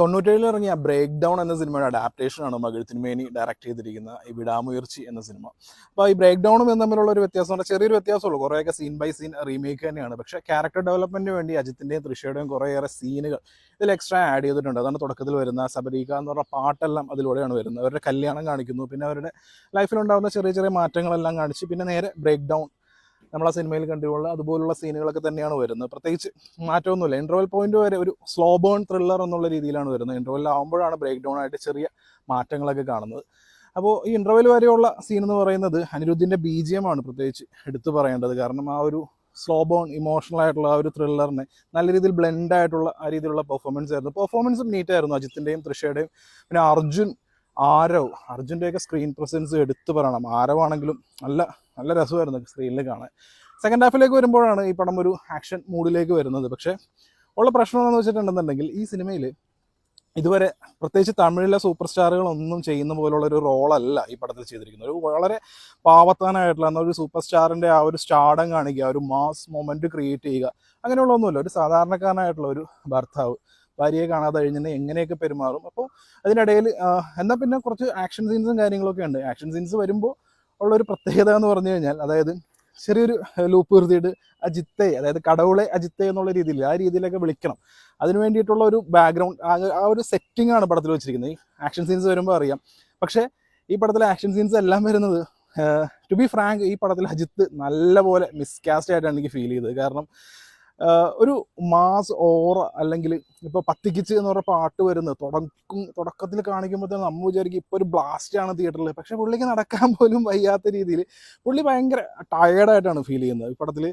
97 ഇറങ്ങിയ break down എന്ന സിനിമയുടെ അഡാപ്റ്റേഷനാണ് മകൾ തിരുമേനി ഡയറക്റ്റ് ചെയ്തിരിക്കുന്ന ഈ വിടാമുയർച്ചി എന്ന സിനിമ. അപ്പോൾ ഈ ബ്രേക്ക് ഡൗണും തമ്മിലുള്ള ഒരു വ്യത്യാസം, ചെറിയൊരു വ്യത്യാസമുള്ളൂ. കുറേയൊക്കെ സീൻ ബൈ സീൻ റീമേക്ക് തന്നെയാണ്. പക്ഷേ ക്യാരക്ടർ ഡെവലപ്മെന്റിന് വേണ്ടി അജിത്തിൻ്റെയും തൃഷയുടെയും കുറേയേറെ സീനുകൾ ഇതിൽ എക്സ്ട്രാ ആഡ് ചെയ്തിട്ടുണ്ട്. അതാണ് തുടക്കത്തിൽ വരുന്ന സബരീക എന്ന് പറഞ്ഞ പാട്ടെല്ലാം അതിലൂടെയാണ് വരുന്നത്. അവരുടെ കല്യാണം കാണിക്കുന്നു, പിന്നെ അവരുടെ ലൈഫിലുണ്ടാകുന്ന ചെറിയ ചെറിയ മാറ്റങ്ങളെല്ലാം കാണിച്ച് പിന്നെ നേരെ ബ്രേക്ക് ഡൗൺ നമ്മൾ ആ സിനിമയിൽ കണ്ടുകൊള്ളുക അതുപോലുള്ള സീനുകളൊക്കെ തന്നെയാണ് വരുന്നത്. പ്രത്യേകിച്ച് മാറ്റമൊന്നുമില്ല. ഇൻ്റർവെൽ പോയിന്റ് വരെ ഒരു സ്ലോ ബേൺ ത്രില്ലർ എന്നുള്ള രീതിയിലാണ് വരുന്നത്. ഇൻ്റർവെല്ലാകുമ്പോഴാണ് ബ്രേക്ക് ഡൗൺ ആയിട്ട് ചെറിയ മാറ്റങ്ങളൊക്കെ കാണുന്നത്. അപ്പോൾ ഈ ഇൻ്റർവെൽ വരെയുള്ള സീൻ എന്ന് പറയുന്നത് അനിരുദ്ധിൻ്റെ BGM ആണ് പ്രത്യേകിച്ച് എടുത്തു പറയേണ്ടത്. കാരണം ആ ഒരു സ്ലോ ബേൺ ഇമോഷണൽ ആയിട്ടുള്ള ആ ഒരു ത്രില്ലറിനെ നല്ല രീതിയിൽ ബ്ലെൻഡ് ആയിട്ടുള്ള ആ രീതിയിലുള്ള പെർഫോമൻസ് ആയിരുന്നു. പെർഫോമൻസും നീറ്റായിരുന്നു അജിത്തിൻ്റെയും തൃഷയുടെയും. പിന്നെ അർജുൻ്റെയൊക്കെ സ്ക്രീൻ പ്രസൻസ് എടുത്തു പറയണം. ആരവാണെങ്കിലും നല്ല രസമായിരുന്നു സ്ക്രീനിൽ കാണാൻ. സെക്കൻഡ് ഹാഫിലേക്ക് വരുമ്പോഴാണ് ഈ പടം ഒരു ആക്ഷൻ മൂഡിലേക്ക് വരുന്നത്. പക്ഷേ ഉള്ള പ്രശ്നം എന്താണെന്ന് വെച്ചിട്ടുണ്ടെന്നുണ്ടെങ്കിൽ ഈ സിനിമയിൽ ഇതുവരെ പ്രത്യേകിച്ച് തമിഴിലെ സൂപ്പർ സ്റ്റാറുകളൊന്നും ചെയ്യുന്ന പോലുള്ള ഒരു റോളല്ല ഈ പടത്തിൽ ചെയ്തിരിക്കുന്നത്. ഒരു വളരെ പാവത്താനായിട്ടുള്ള എന്നാൽ ഒരു സൂപ്പർ സ്റ്റാറിൻ്റെ ആ ഒരു സ്റ്റാർഡം കാണിക്കുക, ഒരു മാസ് മൊമെൻറ്റ് ക്രിയേറ്റ് ചെയ്യുക, അങ്ങനെയുള്ള ഒന്നുമില്ല. ഒരു സാധാരണക്കാരനായിട്ടുള്ള ഒരു ഭർത്താവ് ഭാര്യയെ കാണാതെ കഴിഞ്ഞാൽ എങ്ങനെയൊക്കെ പെരുമാറും. അപ്പോൾ അതിനിടയിൽ എന്നാൽ പിന്നെ കുറച്ച് ആക്ഷൻ സീൻസും കാര്യങ്ങളൊക്കെ ഉണ്ട്. ആക്ഷൻ സീൻസ് വരുമ്പോൾ ഉള്ളൊരു പ്രത്യേകത എന്ന് പറഞ്ഞു കഴിഞ്ഞാൽ, അതായത് ചെറിയൊരു ലൂപ്പ് നിർത്തിയിട്ട് അജിത്തെ, അതായത് കടവുളെ അജിത്തെ എന്നുള്ള രീതിയിൽ ആ രീതിയിലൊക്കെ വിളിക്കണം. അതിന് വേണ്ടിയിട്ടുള്ള ഒരു ബാക്ക്ഗ്രൗണ്ട്, ആ ഒരു സെറ്റിംഗ് ആണ് പടത്തിൽ വെച്ചിരിക്കുന്നത്. ഈ ആക്ഷൻ സീൻസ് വരുമ്പോൾ അറിയാം. പക്ഷേ ഈ പടത്തിലെ ആക്ഷൻ സീൻസ് എല്ലാം വരുന്നത് ടു ബി ഫ്രാങ്ക് ഈ പടത്തിൽ അജിത്ത് നല്ലപോലെ മിസ്കാസ്റ്റ് ആയിട്ടാണ് എനിക്ക് ഫീൽ ചെയ്തത്. കാരണം ഒരു മാസ് ഓറ, അല്ലെങ്കിൽ ഇപ്പോൾ പത്തിക്കിച്ച് എന്ന് പറഞ്ഞ പാട്ട് വരുന്നത് തുടക്കത്തിൽ കാണിക്കുമ്പോൾ തന്നെ നമ്മൾ വിചാരിക്കും ഇപ്പോൾ ഒരു ബ്ലാസ്റ്റ് ആണ് തിയേറ്ററിൽ. പക്ഷേ പുള്ളിക്ക് നടക്കാൻ പോലും വയ്യാത്ത രീതിയിൽ പുള്ളി ഭയങ്കര ടയേർഡായിട്ടാണ് ഫീൽ ചെയ്യുന്നത്. ഈ പടത്തിൽ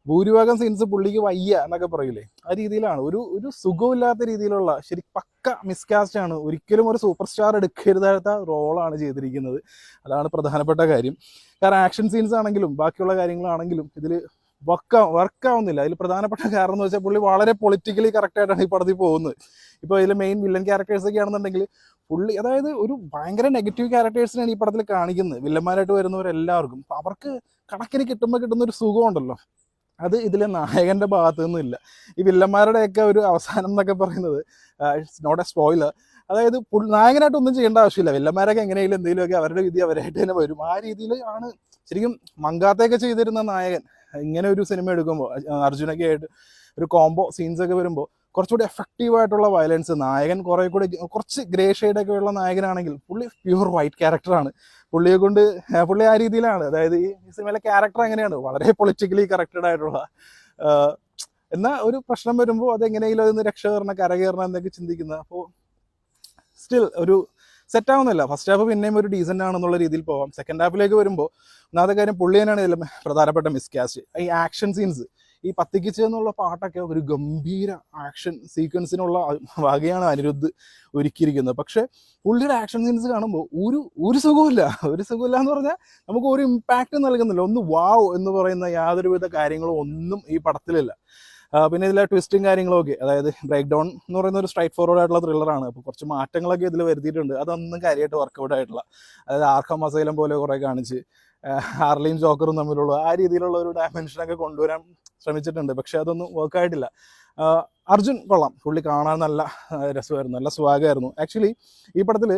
ഭൂരിഭാഗം സീൻസ് പുള്ളിക്ക് വയ്യ എന്നൊക്കെ പറയില്ലേ, ആ രീതിയിലാണ്. ഒരു സുഖമില്ലാത്ത രീതിയിലുള്ള പക്ക മിസ്കാസ്റ്റ് ആണ്. ഒരിക്കലും ഒരു സൂപ്പർ സ്റ്റാർ എടുക്കരുതാത്ത റോളാണ് ചെയ്തിരിക്കുന്നത്. അതാണ് പ്രധാനപ്പെട്ട കാര്യം. കാരണം ആക്ഷൻ സീൻസ് ആണെങ്കിലും ബാക്കിയുള്ള കാര്യങ്ങളാണെങ്കിലും ഇതിൽ വർക്കാവുന്നില്ല. അതിൽ പ്രധാനപ്പെട്ട കാരണം എന്ന് വെച്ചാൽ പുള്ളി വളരെ പൊളിറ്റിക്കലി കറക്റ്റായിട്ടാണ് ഈ പടത്തിൽ പോകുന്നത്. ഇപ്പോൾ ഇതിൽ മെയിൻ വില്ലൻ ക്യാരക്ടേഴ്സൊക്കെ ആണെന്നുണ്ടെങ്കിൽ പുള്ളി, അതായത് ഒരു ഭയങ്കര നെഗറ്റീവ് ക്യാരക്ടേഴ്സിനാണ് ഈ പടത്തിൽ കാണിക്കുന്നത്. വില്ലന്മാരായിട്ട് വരുന്നവരെല്ലാവർക്കും അവർക്ക് കണക്കിന് കിട്ടുമ്പോൾ കിട്ടുന്നൊരു സുഖമുണ്ടല്ലോ, അത് ഇതിലെ നായകൻ്റെ ഭാഗത്തു നിന്നില്ല. ഈ വില്ലന്മാരുടെയൊക്കെ ഒരു അവസാനം എന്നൊക്കെ പറയുന്നത് ഇറ്റ്സ് നോട്ട് എ സ്പോയിലർ. അതായത് നായകനായിട്ട് ഒന്നും ചെയ്യേണ്ട ആവശ്യമില്ല. വില്ലന്മാരൊക്കെ എങ്ങനെയെങ്കിലും എന്തെങ്കിലുമൊക്കെ അവരുടെ വിധി അവരായിട്ട് തന്നെ വരും. ആ രീതിയിൽ ആണ് ശരിക്കും മങ്കാത്തൊക്കെ ചെയ്തിരുന്ന നായകൻ ഇങ്ങനെ ഒരു സിനിമ എടുക്കുമ്പോൾ അർജുനൊക്കെ ആയിട്ട് ഒരു കോംബോ സീൻസൊക്കെ വരുമ്പോൾ കുറച്ചുകൂടി എഫക്റ്റീവായിട്ടുള്ള വയലൻസ്, നായകൻ കുറച്ച് ഗ്രേ ഷെയ്ഡൊക്കെ ഉള്ള നായകനാണെങ്കിൽ പുള്ളി പ്യൂർ വൈറ്റ് ക്യാരക്ടറാണ്. പുള്ളി ആ രീതിയിലാണ്. അതായത് ഈ സിനിമയിലെ ക്യാരക്ടർ എങ്ങനെയാണ് വളരെ പൊളിറ്റിക്കലി കറക്റ്റഡ് ആയിട്ടുള്ള. എന്നാൽ ഒരു പ്രശ്നം വരുമ്പോൾ അതെങ്ങനെയെങ്കിലും അതിന് കരകയറണം എന്നൊക്കെ ചിന്തിക്കുന്നത്. അപ്പോൾ സ്റ്റിൽ ഒരു സെറ്റാവുന്നില്ല. ഫസ്റ്റ് ഹാഫ് പിന്നെയും ഒരു ഡീസൻ്റ് ആണെന്നുള്ള രീതിയിൽ പോകാം. സെക്കൻഡ് ഹാഫിലേക്ക് വരുമ്പോൾ ഒന്നാമത്തെ കാര്യം പുള്ളി തന്നെയാണ് ഇതിലും പ്രധാനപ്പെട്ട മിസ്കാസ്റ്റ്. ഈ ആക്ഷൻ സീൻസ്, ഈ പത്തിക്കിച്ച് എന്നുള്ള പാട്ടൊക്കെ ഒരു ഗംഭീര ആക്ഷൻ സീക്വൻസിനുള്ള വകയാണ് അനിരുദ്ധ് ഒരുക്കിയിരിക്കുന്നത്. പക്ഷേ പുള്ളിയുടെ ആക്ഷൻ സീൻസ് കാണുമ്പോൾ ഒരു സുഖമില്ല എന്ന് പറഞ്ഞാൽ നമുക്ക് ഒരു ഇമ്പാക്റ്റ് നൽകുന്നില്ല. ഒന്ന് വാവ് എന്ന് പറയുന്ന യാതൊരുവിധ കാര്യങ്ങളും ഒന്നും ഈ പടത്തിലില്ല. പിന്നെ ഇതിലെ ട്വിസ്റ്റും കാര്യങ്ങളൊക്കെ, അതായത് ബ്രേക്ക് ഡൗൺ എന്ന് പറയുന്ന ഒരു സ്ട്രൈറ്റ് ഫോർവേഡ് ആയിട്ടുള്ള ത്രില്ലറാണ്. അപ്പോൾ കുറച്ച് മാറ്റങ്ങളൊക്കെ ഇതിൽ വരുത്തിയിട്ടുണ്ട്. അതൊന്നും കാര്യമായിട്ട് വർക്കൗട്ട് ആയിട്ടുള്ള, അതായത് ആർഖം അസൈലം പോലെ കുറേ കാണിച്ച് ഹാർലിയും ജോക്കറും തമ്മിലുള്ള ആ രീതിയിലുള്ള ഒരു ഡയമെൻഷനൊക്കെ കൊണ്ടുവരാൻ ശ്രമിച്ചിട്ടുണ്ട്. പക്ഷേ അതൊന്നും വർക്കായിട്ടില്ല. അർജുൻ കൊള്ളാം, പുള്ളി കാണാൻ നല്ല രസമായിരുന്നു, നല്ല സ്വാഗായിരുന്നു. ആക്ച്വലി ഈ പടത്തിൽ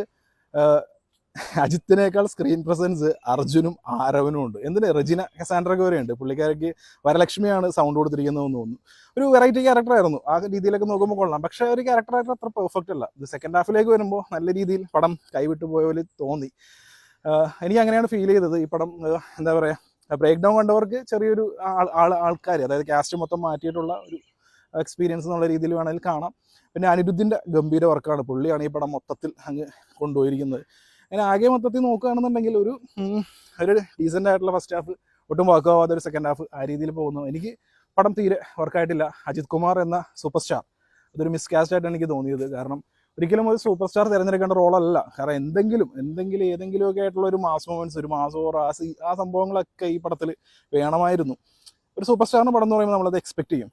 അജിത്തിനേക്കാൾ സ്ക്രീൻ പ്രസൻസ് അർജുനും ആരവനും ഉണ്ട്. എന്തിന് റെജിന കസാൻഡ്രൊക്കെ വരെയുണ്ട്. പുള്ളിക്കാർക്ക് വരലക്ഷ്മിയാണ് സൗണ്ട് കൊടുത്തിരിക്കുന്നതെന്ന് തോന്നുന്നു. ഒരു വെറൈറ്റി ക്യാരക്ടറായിരുന്നു. ആ രീതിയിലൊക്കെ നോക്കുമ്പോൾ കൊള്ളാം. പക്ഷേ ഒരു ക്യാരക്ടറായിട്ട് അത്ര പെർഫെക്റ്റ് അല്ല. ഇത് സെക്കൻഡ് ഹാഫിലേക്ക് വരുമ്പോൾ നല്ല രീതിയിൽ പടം കൈവിട്ടു പോയ പോലെ തോന്നി. എനിക്ക് അങ്ങനെയാണ് ഫീൽ ചെയ്തത്. ഈ പടം എന്താ പറയുക, ബ്രേക്ക് ഡൗൺ കണ്ടവർക്ക് ചെറിയൊരു ആൾക്കാർ, അതായത് കാസ്റ്റ് മൊത്തം മാറ്റിയിട്ടുള്ള ഒരു എക്സ്പീരിയൻസ് എന്നുള്ള രീതിയിൽ വേണമെങ്കിൽ കാണാം. പിന്നെ അനിരുദ്ധിൻ്റെ ഗംഭീര വർക്കാണ്. പുള്ളിയാണ് ഈ പടം മൊത്തത്തിൽ അങ്ങ് കൊണ്ടുപോയിരിക്കുന്നത്. അങ്ങനെ ആകെ മൊത്തത്തിൽ നോക്കുകയാണെന്നുണ്ടെങ്കിൽ ഒരു ഡീസൻ്റ് ആയിട്ടുള്ള ഫസ്റ്റ് ഹാഫ്, ഒട്ടും വർക്കാവാതെ ഒരു സെക്കൻഡ് ഹാഫ്, ആ രീതിയിൽ പോകുന്നു. എനിക്ക് പടം തീരെ വർക്കായിട്ടില്ല. അജിത് കുമാർ എന്ന സൂപ്പർ സ്റ്റാർ അതൊരു മിസ്കാസ്റ്റ് ആയിട്ടാണ് എനിക്ക് തോന്നിയത്. കാരണം ഒരിക്കലും ഒരു സൂപ്പർ സ്റ്റാർ തിരഞ്ഞെടുക്കേണ്ട റോളല്ല. കാരണം ഏതെങ്കിലുമൊക്കെ ആയിട്ടുള്ള ഒരു മാസ് മൊമെൻറ്റ്സ്, ഒരു മാസ് ഓർ ആ സംഭവങ്ങളൊക്കെ ഈ പടത്തിൽ വേണമായിരുന്നു. ഒരു സൂപ്പർ സ്റ്റാറിന് പടം എന്ന് പറയുമ്പോൾ നമ്മളത് എക്സ്പെക്ട് ചെയ്യും.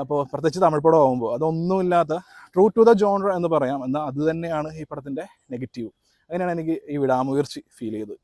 അപ്പോൾ പ്രത്യേകിച്ച് തമിഴ് പടം ആകുമ്പോൾ അതൊന്നുമില്ലാത്ത ട്രൂ ടു ദ ജോണർ എന്ന് പറയാം. എന്നാൽ അത് തന്നെയാണ് ഈ പടത്തിൻ്റെ നെഗറ്റീവ്. അങ്ങനെയാണ് എനിക്ക് ഈ വിടാമുയർച്ചി ഫീൽ ചെയ്തത്.